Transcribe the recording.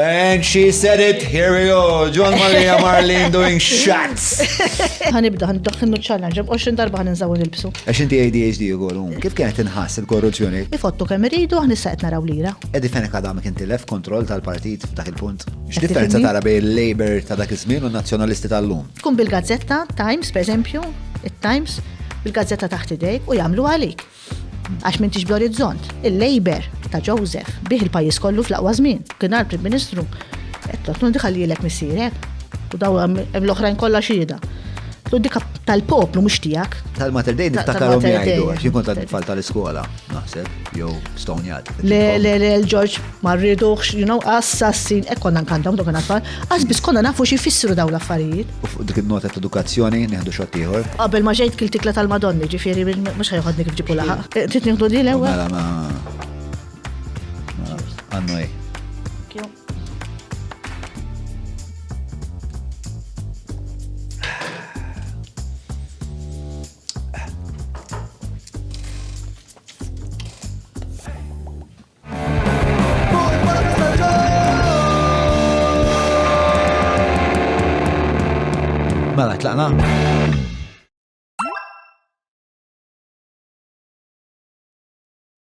And she said it, here we go, John Maria Marlene doing shots. Ħanibda, ħandaħħinu challenge, 20 darba ħaninżaw nilbsu. Għax inti ADHD u għolu, kif kienet inħass il-korruzzjoni? Ifottu kemm iridu, ħnissaqet naraw lira. Edi fenek għadamek inti lef kontroll tal-partit f'dak il-punt. X'differenza tara bej il-Labor ta' dak iż-żmien u n-Nazzjonalisti tal-lum? Tkun bil-gazzetta, Times, per eżempju, it-Times, bil-gazzetta taħt idejk u jagħmlu għalik. Għax minn tiġbi orizzont. Il-Labor ta' Joseph bih il-pajjiż kollu fl-aqwa żmien. Kien għal Prim Ministru. Qed tgħid ħallilek missierek. U daw hemm l-oħrajn kollha xhieda. Dik tal-poplu mhux tiegħek. Tal-Mater Dei niftakarhom jgħidu għax jien kont tfal tal-iskola, naħseb, jew stonjat. L-George ma rridux, assassin, konna nkantaw dok tfal, biss konna nafu xi jfissru daw l-affarijiet. U fuq dik il-nota ta' edukazzjoni nieħdu xogħol ieħor. Qabel ma ġejt kil-tikla tal-Madonni, ġifieri mhux ħajħodni kif ġibu laħaq. Trid nieħdu din l-ewwel. Mela ma għannu Mela, tlaqna?